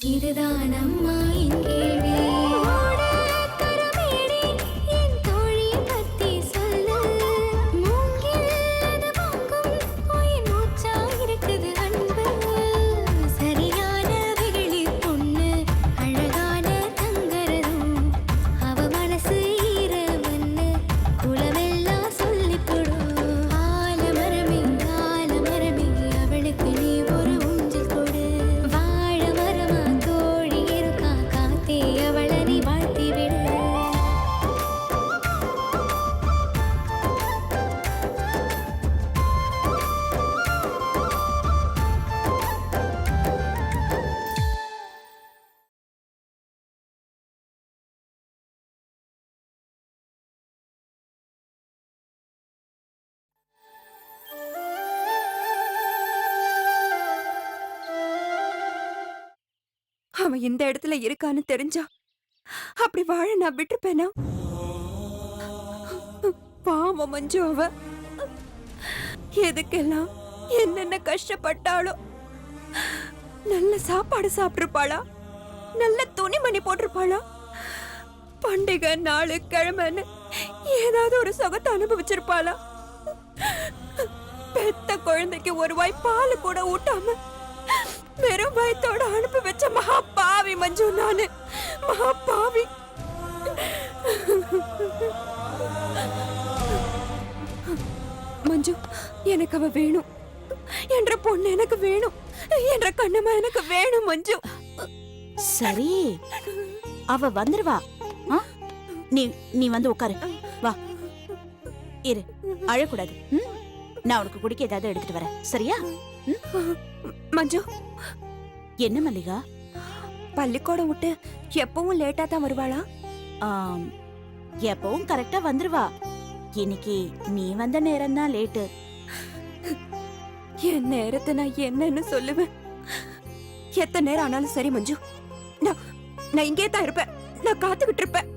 இதுதான் அம்மா என் கேள்வி. ஓடத் தரமேடி என் தோழி பத்தி சொல்லு. மூங்கில் அது வாங்கும் உயிர் மூச்சா இருக்குது அன்பு. சரியான வெகுளி பொண்ணு அழகான தங்கரதும். அவ மனசு ஈரமண்ணு குலமெல்லாம் சொல்லிக் கொடு. ஆலமரமே ஆலமரமே அவளுக்கு நீ ஒரு ஊஞ்சல் கொடு. வாழ மரமா தோழி இருக்கா காத்தே அவளை நீ வாழ்த்தி விடு. அவன் இந்த இடத்துல இருக்கான்னு தெரிஞ்சா அப்படி வாழ நான் விட்டுருப்பேனா? பாவம் மஞ்சு அவ எதுக்கெல்லாம் என்னென்ன கஷ்டப்பட்டாளோ. நல்ல சாப்பாடு சாப்பிட்டிருப்பாளா? நல்ல துணிமணி போட்டிருப்பாளா? பண்டிகை நாளு கிழமைன்னு ஏதாவது ஒரு சுகத்தை அனுபவிச்சிருப்பாளா? பெத்த குழந்தைக்கு ஒரு வாய் பால் கூட ஊட்டாம வெறும் வயத்தோட அனுப்பி வச்ச மகா பாவி மஞ்சு நானு. மகா பாவி. மஞ்சு எனக்கு அவ வேணும். என்ற பொண்ணு எனக்கு வேணும். என்ற கண்ணம்மா எனக்கு வேணும் மஞ்சு. சரி, அவ வந்துருவா. ஆ? நீ நீ வந்து உட்காரு. வா, இரு, அழக்கூடாது. ம்? நான் உனக்கு குடிக்க ஏதாவது எடுத்துட்டு வரேன், சரியா? மஞ்சு, என்ன மல்லிகா, பள்ளிக்கூடம் விட்டு எப்பவும் லேட்டா தான் வருவாளா? ஆம், எப்பவும் கரெக்டா வந்துருவா. இன்னைக்கு நீ வந்த நேரம் தான் லேட்டு. என் நேரத்தை நான் என்னன்னு சொல்லுவேன். எத்தனை நேரம் ஆனாலும் சரி மஞ்சு, நான் இங்கே தான் இருப்பேன். நான் காத்துக்கிட்டு இருப்பேன்.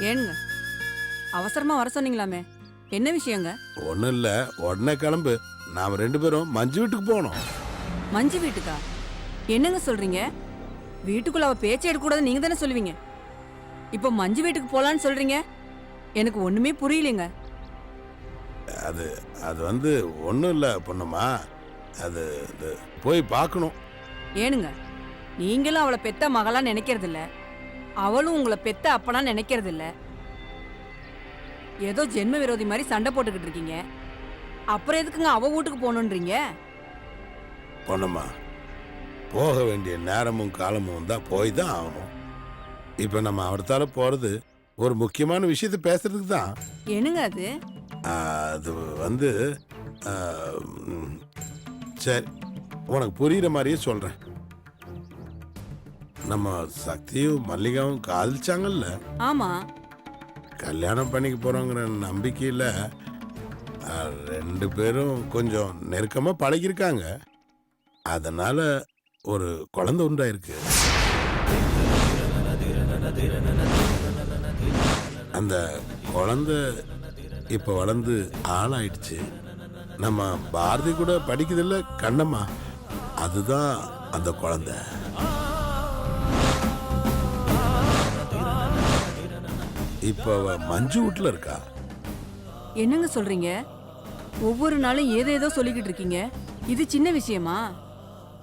ஏனுங்க, அவசரமா வர சொன்னீங்களாமே, என்ன விஷயங்க? ஒன்றும் இல்லை, உடனே கிளம்பு. நாம் 2 பேரும் மஞ்சு வீட்டுக்கு போகணும். மஞ்சு வீட்டுக்கா? என்னங்க சொல்றீங்க? வீட்டுக்குள்ள அவ பேச்சு எடுக்கக்கூடாது நீங்க தானே சொல்லுவீங்க. இப்போ மஞ்சு வீட்டுக்கு போலான்னு சொல்றீங்க, எனக்கு ஒண்ணுமே புரியலைங்க. அது அது வந்து ஒன்றும் இல்லை பொண்ணுமா, அது போய் பார்க்கணும். ஏனுங்க, நீங்களும் அவளை பெத்த மகளா நினைக்கிறது இல்ல, அவளும் உங்களை பெத்த அப்பனா நினைக்கிறது இல்ல. ஏதோ ஜென்ம விரோதி மாதிரி சண்டை போட்டுக்கிட்டு இருக்கீங்க. அப்புறம் எதுக்குங்க அவ வீட்டுக்கு போகணுன்றீங்க? பொண்ணுமா, போக வேண்டிய நேரமும் காலமும் தான் போய் தான் ஆகணும். இப்போ நம்ம அவர்த்தால போகிறது ஒரு முக்கியமான விஷயத்தை பேசுறதுக்கு தான். என்னங்க அது? அது வந்து சரி, உனக்கு புரியுற மாதிரியே சொல்கிறேன். நம்ம சக்தியும் மல்லிகாவும் காதலிச்சாங்கல்ல? ஆமா. கல்யாணம் பண்ணிக்க போகிறோங்கிற நம்பிக்கையில் 2 பேரும் கொஞ்சம் நெருக்கமாக பழகிருக்காங்க. அதனால் ஒரு குழந்தை உண்டாயிருக்கு. அந்த குழந்தை இப்போ வளர்ந்து ஆளாயிடுச்சு. நம்ம பாரதி கூட படிக்குதில்ல கண்ணம்மா, அதுதான் அந்த குழந்தை. இப்போ அவ மஞ்சு வீட்டில் இருக்கா. என்னங்க சொல்றீங்க? ஒவ்வொரு நாளும் ஏதேதோ சொல்லிக்கிட்டு இருக்கீங்க. இது சின்ன விஷயமா?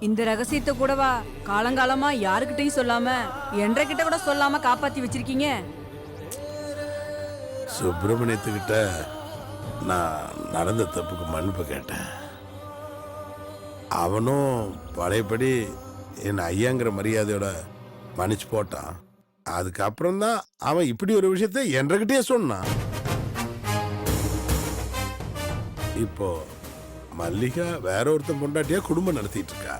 இந்த ரகசியத்தை கூடவா காலங்காலமா யாருக்கிட்டையும் சொல்லாம கிட்ட கூட சொல்லாம காப்பாத்தி வச்சிருக்கீங்க? சுப்பிரமணியத்துக்கிட்ட நான் நடந்த தப்புக்கு மன்னிப்பு கேட்டேன். அவனும் பழையபடி என் ஐயாங்கிற மரியாதையோட மன்னிச்சு போட்டான். அதுக்கப்புறம் தான் அவன் இப்படி ஒரு விஷயத்த என்கிட்டயே சொன்னான். இப்போ மல்லிகா வேற ஒருத்தன் பொண்டாட்டியா குடும்பம் நடத்திட்டு இருக்கா.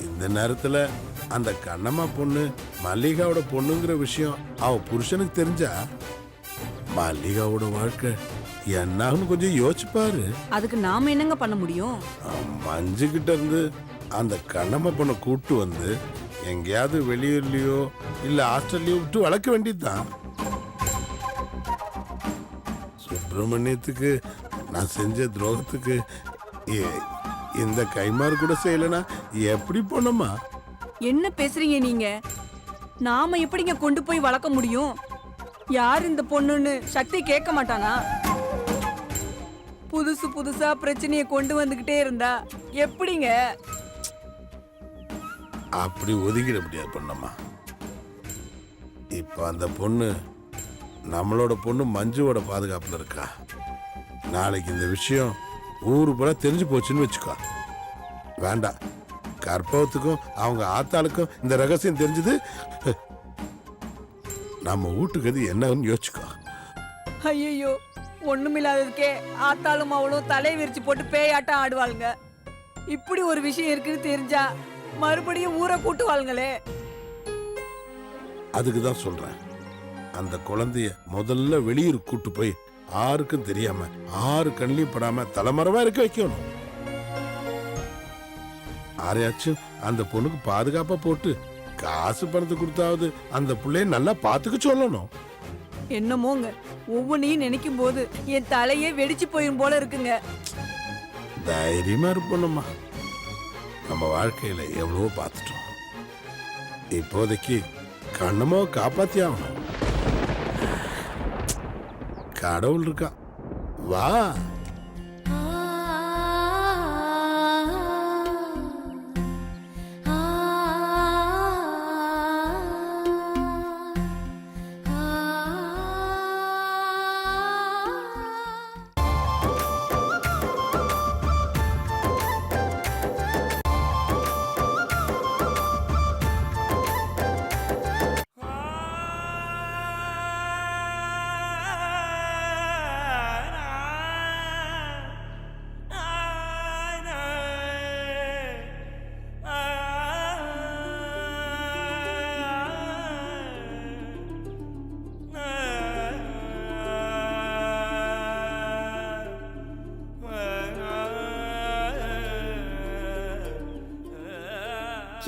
இந்த நேரத்துல அந்த கண்ணம்மா பொண்ணு மல்லிகாவோட பொண்ணுங்கிற விஷயம் அவ புருஷனுக்கு தெரிஞ்சா மல்லிகாவோட வாழ்க்கை என்னான்னு கொஞ்சம் யோசிச்சு பாரு. அதுக்கு நாம என்னங்க பண்ண முடியும்? மஞ்சு கிட்ட இருந்து அந்த கண்ணம்மா பொண்ணை கூட்டு வந்து எங்கேயாவது வெளியூர்லயோ இல்ல ஹாஸ்டல்லையோ விட்டு வளர்க்க வேண்டியதுதான். சுப்பிரமணியத்துக்கு நான் செஞ்ச துரோகத்துக்கு இந்த கைமாறு கூட செய்யலனா எப்படி பொண்ணுமா? என்ன பேசுறீங்க நீங்க? நாம எப்படிங்க கொண்டு போய் வளர்க்க முடியும்? யார் இந்த பொண்ணுன்னு சக்தி கேட்க மாட்டானா? புதுசு புதுசா பிரச்சனையை கொண்டு வந்துகிட்டே இருந்தா எப்படிங்க? அப்படி ஒதுக்கிட முடியாது பொண்ணம்மா. இப்ப அந்த பொண்ணு நம்மளோட பொண்ணு மஞ்சுவோட பாதுகாப்புல இருக்கா. நாளைக்கு இந்த விஷயம் ஊரு பூரா தெரிஞ்சு போச்சுன்னு வச்சுக்கோ. வேண்டாம், கற்பகத்துக்கும் அவங்க ஆத்தாளுக்கும் இந்த ரகசியம் தெரிஞ்சது நம்ம வீட்டுக்கு அது என்னன்னு யோசிச்சுக்கோ. ஐயோ, ஒண்ணுமில்லாததுக்கே ஆத்தாலும் அவளும் தலையை விரிச்சு போட்டு பேயாட்டம் ஆடுவாளுங்க. இப்படி ஒரு விஷயம் இருக்குன்னு தெரிஞ்சா மறுபடியும் ஊரை கூட்டுவாளுங்களே. அதுக்கு தான் சொல்றேன், அந்த குழந்தைய முதல்ல வெளியூர் கூட்டு போய் யாருக்கும் தெரியாம ஆறு கண்ணிலையும் படாம தலைமறைவா இருக்க வைக்கணும். யாரையாச்சும் அந்த பொண்ணுக்கு பாதுகாப்பா போட்டு காசு பணத்தை கொடுத்தாவது அந்த பிள்ளைய நல்லா பாத்துக்க சொல்லணும். என்னமோங்க, ஒவ்வொன்னையும் நினைக்கும் போது என் தலையே வெடிச்சு போயிரும் போல இருக்குங்க. தைரியமா இருப்போம்மா. நம்ம வாழ்க்கையில எவ்வளவோ பார்த்துட்டோம். இப்போதைக்கு கண்ணமோ காப்பாத்தி ஆகணும். கடவுள் இருக்கா, வா.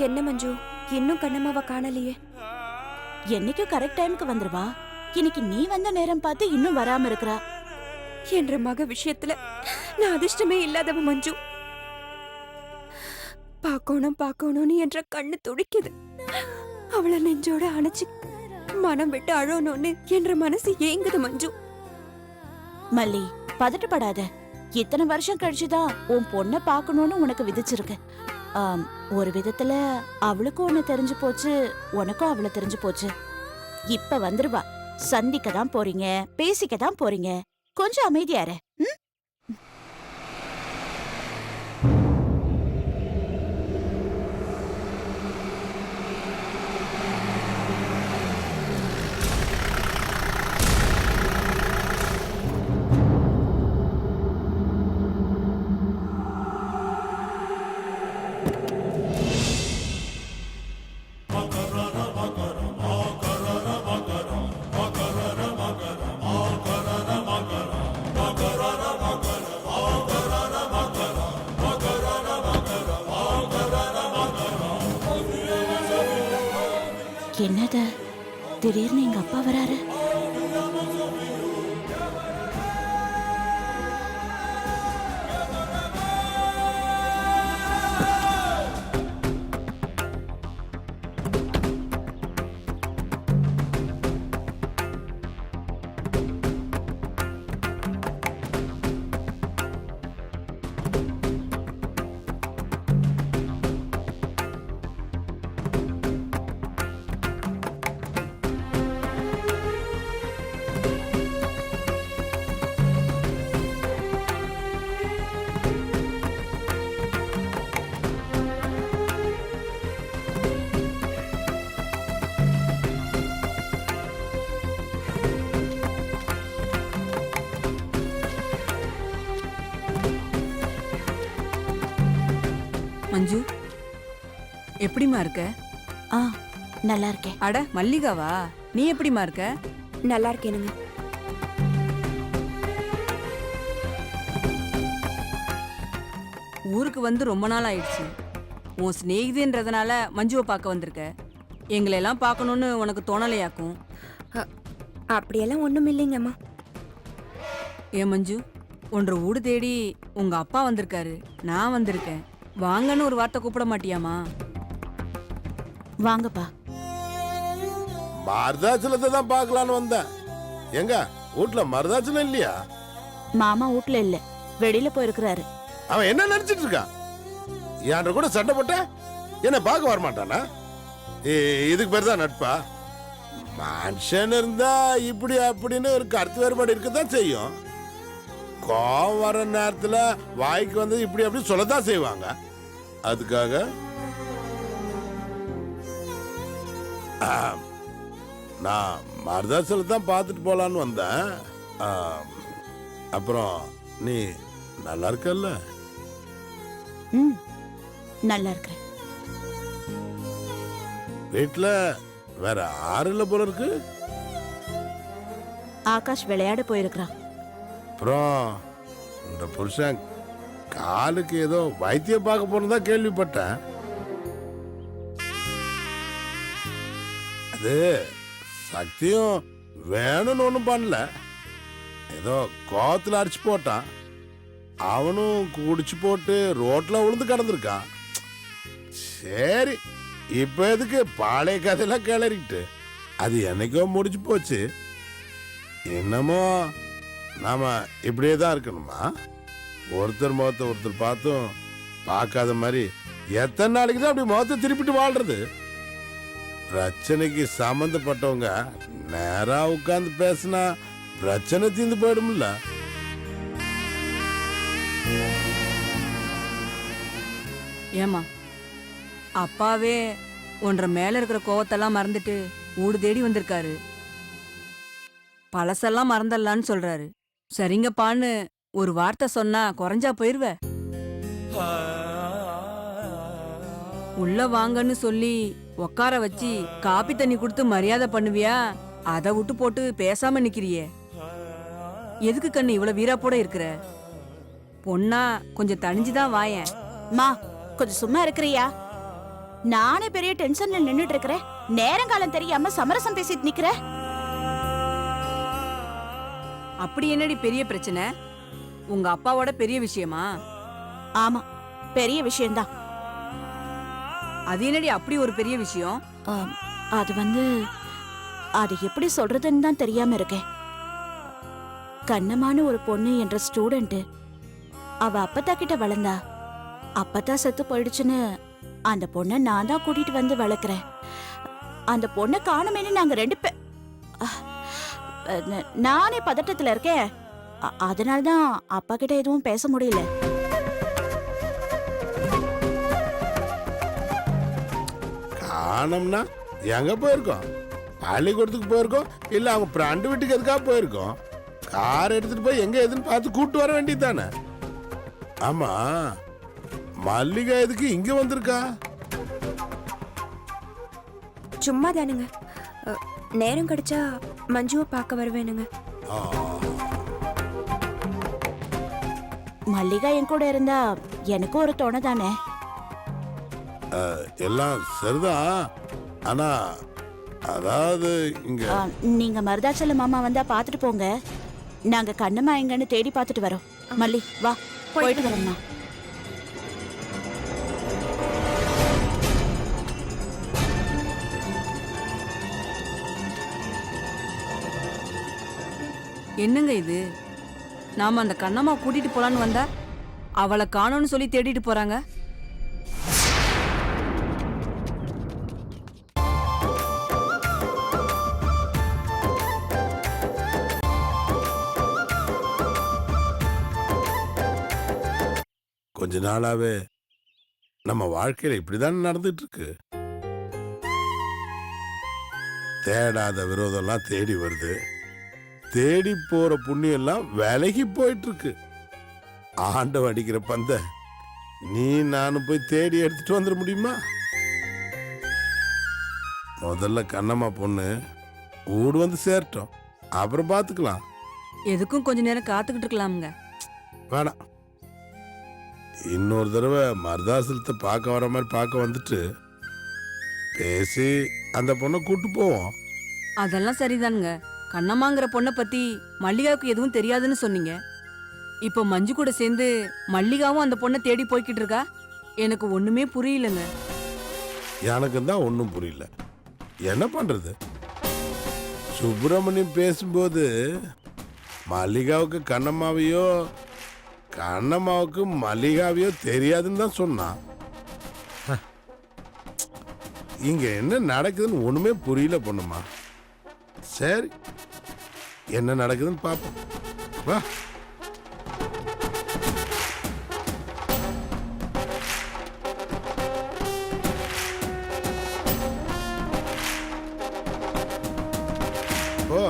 என்ன மஞ்சு, இன்னும் கண்ணம்மாவை காணலையே? என்னைக்கும் கரெக்ட் டைமுக்கு வந்துருவா. இன்னைக்கு நீ வந்த நேரம் பார்த்து இன்னும் வராம இருக்கறா. என்ற மக விஷயத்துல நான் அதிர்ஷ்டமே இல்லாதவ மஞ்சு. பார்க்கணும்னு என்ற கண்ணு துடிக்குது. அவளை நெஞ்சோட அணைச்சு மனம் விட்டு அழணும்னு என்ற மனசு ஏங்குது மஞ்சு. மல்லி, பதட்டப்படாத. இத்தனை வருஷம் கழிச்சுதான் உன் பொண்ணை பார்க்கணும்னு உனக்கு விதிச்சிருக்கு. ஒரு விதத்துல அவளுக்கும் உன்னை தெரிஞ்சு போச்சு, உனக்கும் அவளை தெரிஞ்சு போச்சு. இப்ப வந்துருவா. சந்திக்க தான் போறீங்க, பேசிக்க தான் போறீங்க. கொஞ்சம் அமைதியாரு. என்னது, திடீர்னு எங்க அப்பா வராரு? மஞ்சு எப்படிம்மா இருக்க? ஆ நல்லா இருக்கேன். அட மல்லிகாவா, நீ எப்படிம்மா இருக்க? நல்லா இருக்கேனுங்க. ஊருக்கு வந்து ரொம்ப நாள் ஆயிடுச்சு. உன் சிநேகிதின்றதுனால மஞ்சுவை பார்க்க வந்திருக்க. எங்களை எல்லாம் பார்க்கணும்னு உனக்கு தோணலையாக்கும். அப்படியெல்லாம் ஒண்ணும் இல்லைங்கம்மா. ஏன் மஞ்சு, ஒன்றரை வீடு தேடி உங்க அப்பா வந்திருக்காரு, நான் வந்திருக்கேன். வாங்கன்னு ஒரு வார்த்தை கூப்பிட மாட்டியாமா? வாங்கப்பா. மருதாச்சலத்தை தான் பார்க்கலான்னு வந்தேன். எங்க வீட்டுல மருதாச்சலம் இல்லையா? மாமா வீட்ல இல்ல, வெளியில போயிருக்கிறாரு. அவன் என்ன நினைச்சிட்டு இருக்கான்? என்ற கூட சண்டை போட்ட என்ன பார்க்க வரமாட்டானா? இதுக்கு பேர் தான் நட்பா? மனுஷன் இருந்தா இப்படி அப்படின்னு ஒரு கருத்து வேறுபாடு இருக்கதான் செய்யும். கோவம் வர நேரத்துல வாய்க்கு வந்து இப்படி அப்படி சொல்லதான் செய்வாங்க. அதுக்காக நான் மருதாசலத்தை தான் பார்த்துட்டு போலான்னு வந்தேன். அப்புறம் நீ நல்லா இருக்கல்ல? ம் நல்லா இருக்கிறேன். வீட்டுல வேற ஆறு இல்ல போல இருக்கு. ஆகாஷ் விளையாட போயிருக்கிறான். அப்புறம் இந்த புருஷன் காலுக்கு ஏதோ வைத்தியம் பார்க்க போனதா கேள்விப்பட்டேன். அது சக்தியும் வேணும்னு ஒண்ணும் பண்ணல, ஏதோ கோத்துல அடிச்சு போட்டான். அவனும் குடிச்சு போட்டு ரோட்ல விழுந்து கிடந்திருக்கான். சரி, இப்ப எதுக்கு பாளைய கதையெல்லாம் கிளறிட்டு? அது என்னைக்கோ முடிச்சு போச்சு. என்னமோ நாம இப்படியே தான் இருக்கணுமா? ஒருத்தர் முகத்தை ஒருத்தர் பார்த்தும் பார்க்காத மாதிரி எத்தனை நாளைக்கு தான் அப்படி முகத்தை திருப்பிட்டு வாழ்றது? பிரச்சனைக்கு சம்பந்தப்பட்டவங்க நேரா உட்கார்ந்து பேசினா பிரச்சனை தீர்ந்து போயிடும்ல. ஏமா, அப்பாவே ஒன்றரை மேல இருக்கிற கோவத்தெல்லாம் மறந்துட்டு ஊடு தேடி வந்திருக்காரு. பழசெல்லாம் மறந்துடலான்னு சொல்றாரு. சரிங்கப்பான்னு ஒரு வார்த்தை சொன்னா குறைஞ்சா போயிருவ? உள்ள வாங்கன்னு சொல்லி உக்கார வச்சு காப்பி தண்ணி கொடுத்து மரியாதை பண்ணுவியா? அதை விட்டு போட்டு பேசாம நிக்கிறியே, எதுக்கு கண்ணு இவ்வளவு வீராப்போட இருக்கிற? பொண்ணா கொஞ்சம் தணிஞ்சுதான் வாயேன். மா கொஞ்சம் சும்மா இருக்கிறியா? நானே பெரிய டென்ஷன்ல நின்னுட்டு இருக்கிறேன். நேரங்காலம் தெரியாம சமரசம் பேசிட்டு நிக்கிற. அப்படி என்னடி பெரிய பிரச்சனை? உங்க அப்பாவோட பெரிய விஷயமா? ஆமா, பெரிய விஷயம்தான். அது என்னடி அப்படி ஒரு பெரிய விஷயம்? அது வந்து அது எப்படி சொல்றதுன்னு தான் தெரியாம இருக்கேன். கண்ணமான ஒரு பொண்ணு என்ற ஸ்டூடெண்ட் அவ அப்பத்தா கிட்ட வளர்ந்தா. அப்பத்தா செத்து போயிடுச்சுன்னு அந்த பொண்ணை நான் தான் கூட்டிட்டு வந்து வளர்க்குறேன். அந்த பொண்ணை காணுமேனு நாங்க ரெண்டு பேர். நானே பதட்டத்துல இருக்கேன். அதனால்தான் அப்பா கிட்ட எதுவும் பேச முடியல. காணோம்னா எங்க போயிருக்கோம்? பள்ளிக்கூடத்துக்கு போயிருக்கோம், இல்ல அவங்க ஃப்ரெண்டு வீட்டுக்கு எதுக்காக போயிருக்கோம். கார் எடுத்துட்டு போய் எங்க எதுன்னு பார்த்து கூட்டு வர வேண்டியது தானே. ஆமா, மல்லிகா எதுக்கு இங்க வந்திருக்கா? சும்மா தானுங்க. நேரம் கிடைச்சா மஞ்சுவை பார்க்க வருவேனுங்க. மல்லிகா என் கூட இருந்தா எனக்கும் ஒரு துணை தானே. எல்லாம் சரிதான். ஆனா அதாவது இங்க நீங்க மருதாச்சல மாமா வந்தா பாத்துட்டு போங்க. நாங்க கண்ணம்மா எங்கன்னு தேடி பாத்துட்டு வரோம். மல்லி வா, போயிட்டு வரோம்மா. என்னங்க இது? நாம அந்த கண்ணம்மா கூட்டிட்டு போலான்னு வந்தா அவளை காணோம்னு சொல்லி தேடிட்டு போறாங்க. கொஞ்ச நாளாவே நம்ம வாழ்க்கையில இப்படிதான் நடந்துட்டு இருக்கு. தேடாத விரோதம்லாம் தேடி வருது. தேடி போற புண்ணியம் எல்லாம் விலகி போயிட்டு இருக்கு. ஆண்டவன் அடிக்கிற பந்த நீ நானும் போய் தேடி எடுத்துட்டு வந்துட முடியுமா? முதல்ல கண்ணம்மா பொண்ணு ஊடு வந்து சேரட்டும், அப்புறம் பார்த்துக்கலாம். எதுக்கும் கொஞ்ச நேரம் காத்துக்கிட்டு இருக்கலாமுங்க. வேணாம், இன்னொரு தடவை மருதாசலத்தை பார்க்க வர மாதிரி பார்க்க வந்துட்டு பேசி அந்த பொண்ணை கூட்டு போவோம். அதெல்லாம் சரிதானுங்க. கண்ணம்மாங்கிற பொண்ணை பத்தி மல்லிகாவுக்கு எதுவும் தெரியாதுன்னு சொன்னீங்க. இப்போ மஞ்சு கூட சேர்ந்து மல்லிகாவும் அந்த பொண்ணை தேடி போய்கிட்டு இருக்கா. எனக்கு ஒண்ணுமே புரியலங்க. எனக்கு தான் ஒன்றும் புரியல. என்ன பண்றது? சுப்பிரமணியம் பேசும்போது மல்லிகாவுக்கு கண்ணம்மாவையோ கண்ணம்மாவுக்கு மல்லிகாவையோ தெரியாதுன்னு தான் சொன்னான். இங்க என்ன நடக்குதுன்னு ஒண்ணுமே புரியல பொண்ணுமா. சரி, என்ன நடக்குதுன்னு பார்ப்போம். வா. ஓ,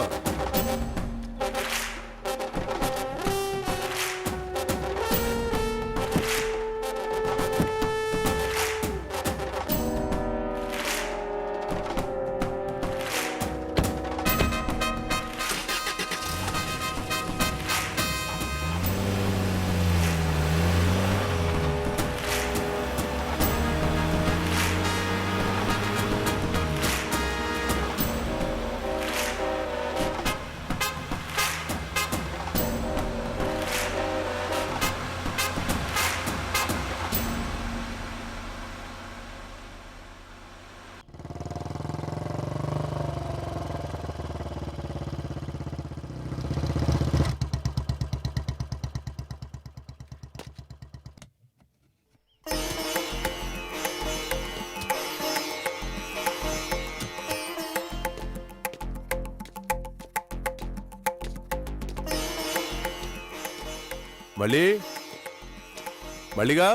மல்லிகா,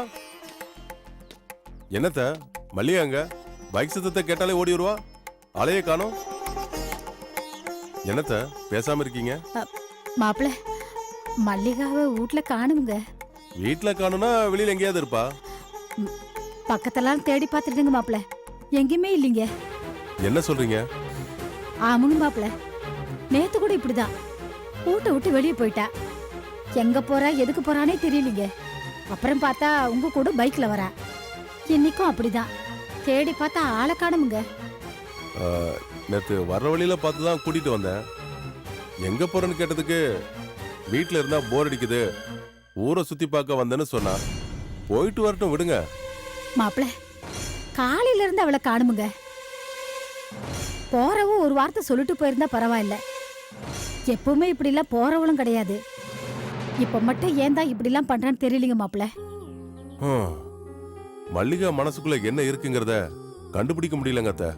என்னத்த மல்லிகாங்க பைக் சத்தத்தை கேட்டாலே ஓடி வருவா, ஆளையே காணோம். என்னத்த பேசாம இருக்கீங்க? மாப்பிள, மல்லிகாவை வீட்ல காணுங்க. வீட்டுல காணும்னா வெளியில எங்கேயாவது இருப்பா. பக்கத்தெல்லாம் தேடி பார்த்துட்டுங்க மாப்பிள, எங்கேயுமே இல்லைங்க. என்ன சொல்றீங்க? ஆமாங்க மாப்பிள, நேத்து கூட இப்படிதான் வீட்டை விட்டு வெளியே போயிட்டா. எங்க போறா எதுக்கு போறானே தெரியலீங்க. அப்புறம் பார்த்தா உங்க கூட பைக்ல வரா. இன்னைக்கும் அப்படிதான் தேடி பார்த்தா ஆளை காணுமுங்க. நேற்று வர்ற வழியில பார்த்து தான் கூட்டிட்டு வந்தேன். எங்க போறேன்னு கேட்டதுக்கு வீட்டுல இருந்தா போர் அடிக்குது, ஊரை சுத்தி பார்க்க வந்தேன்னு சொன்னா. போயிட்டு வரட்டும் விடுங்க. மாப்பிள, காலையில இருந்து அவளை காணுமுங்க. போறவ ஒரு வார்த்தை சொல்லிட்டு போயிருந்தா பரவாயில்ல. எப்பவுமே இப்படி எல்லாம் போறவளும் கிடையாது. இப்ப மட்டும் ஏன் தான் இப்படி எல்லாம் பண்றான்னு தெரியலீங்க மாப்பிள. மல்லிகா மனசுக்குள்ள என்ன இருக்குங்கிறத கண்டுபிடிக்க முடியலங்க அத்தை.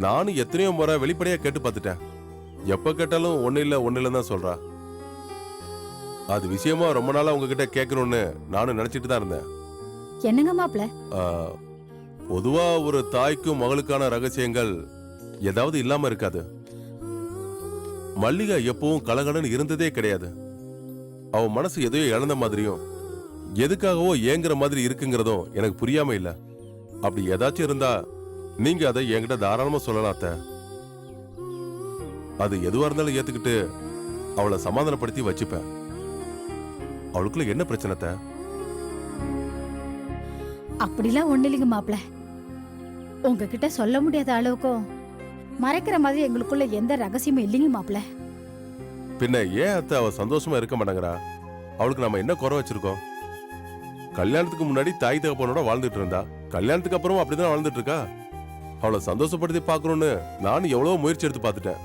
நானும் எத்தனையோ முறை வெளிப்படையா கேட்டு பார்த்துட்டேன். எப்ப கேட்டாலும் ஒண்ணு இல்ல தான் சொல்றா. அது விஷயமா ரொம்ப நாளா உங்ககிட்ட கேட்கணும்னு நானும் நினைச்சிட்டு தான் இருந்தேன். என்னங்க மாப்பிள? பொதுவா ஒரு தாய்க்கும் மகளுக்கான ரகசியங்கள் ஏதாவது இல்லாம இருக்காது. மல்லிகா எப்பவும் கலகலன்னு இருந்ததே கிடையாது. அவ மனசு எதையோ இழந்த மாதிரியும் எதுக்காகவோ ஏங்குற மாதிரி இருக்குங்கிறதும் எனக்கு புரியாம இல்ல. அப்படி ஏதாச்சும் இருந்தா நீங்க அதை என்கிட்ட தாராளமா சொல்லலாம் அத்தை. அது எதுவா இருந்தாலும் ஏத்துக்கிட்டு அவளை சமாதானப்படுத்தி வச்சுப்பேன். அவளுக்குள்ள என்ன பிரச்சனை அத்தை? அப்படிலாம் ஒண்ணு இல்லைங்க மாப்பிள. உங்ககிட்ட சொல்ல முடியாத அளவுக்கும் மறைக்கிற மாதிரி எங்களுக்குள்ள எந்த ரகசியமும் இல்லைங்க மாப்பிள. பின்ன ஏன் அத்தை அவ சந்தோஷமா இருக்க மாட்டேங்கிறா? அவளுக்கு நம்ம என்ன குறை வச்சிருக்கோம்? கல்யாணத்துக்கு முன்னாடி தாய் தகப்பனோட வாழ்ந்துட்டு இருந்தா, கல்யாணத்துக்கு அப்புறம் அப்படிதான் வாழ்ந்துட்டு இருக்கா. அவளை சந்தோஷப்படுத்தி பாக்கணும்னு நானும் எவ்வளவு முயற்சி எடுத்து பார்த்துட்டேன்.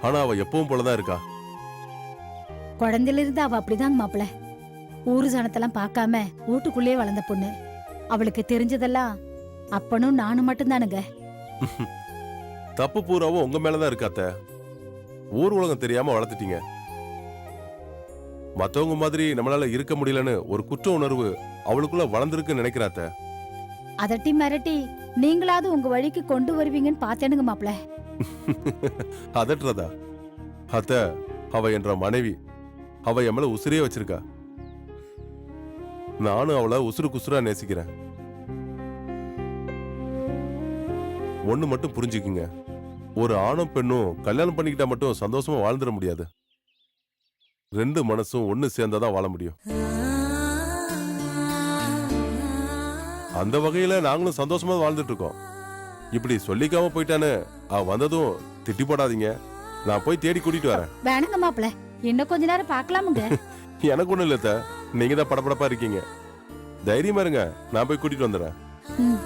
ஆனா அவ எப்பவும் போலதான் இருக்கா. குழந்தையில இருந்து அவ அப்படிதாங்க மாப்பிள. ஊரு ஜனத்தெல்லாம் பார்க்காம வீட்டுக்குள்ளேயே வளர்ந்த பொண்ணு. அவளுக்கு தெரிஞ்சதெல்லாம் அப்பனும் நானும் மட்டும்தானுங்க. தப்பு பூராவும் உங்க மேலதான் இருக்கா அத்தை. ஊர் உலகம் தெரியாம வளர்த்துட்டீங்க. மத்தவங்க மாதிரி நம்மளால இருக்க முடியலன்னு ஒரு குற்ற உணர்வு அவளுக்குள்ள வளர்ந்துருக்குன்னு நினைக்கிறாத்த. அதட்டி மிரட்டி நீங்களாவது உங்க வழிக்கு கொண்டு வருவீங்கன்னு பார்த்தேனுங்க மாப்பிள. அதட்டுறதா? அத்த, அவ என்ற மனைவி, அவ என் மேல உசிரியே வச்சிருக்கா. நானும் அவளை உசுறு குசுரா நேசிக்கிறேன். ஒண்ணு மட்டும் புரிஞ்சுக்குங்க, ஒரு ஆணும் பெண்ணும் கல்யாணம் பண்ணிக்கிட்டா மட்டும் சந்தோஷமா வாழ்ந்துட முடியாது. ரெண்டு மனசும் ஒண்ணு சேர்ந்தாதான் வாழ முடியும். அந்த வகையில நாங்களும் சந்தோஷமா வாழ்ந்துட்டு இருக்கோம். இப்படி சொல்லிக்காம போயிட்டான்னு அவ வந்ததும் திட்டி போடாதீங்க. நான் போய் தேடி கூட்டிட்டு வரேன். வேணாங்க மாப்பிள்ள, இன்னும் கொஞ்ச நேரம் பார்க்கலாமுங்க. எனக்கு ஒண்ணும் இல்ல, நீங்க தான் படபடப்பா இருக்கீங்க. தைரியமா இருங்க, நான் போய் கூட்டிட்டு வந்துடுறேன். ம்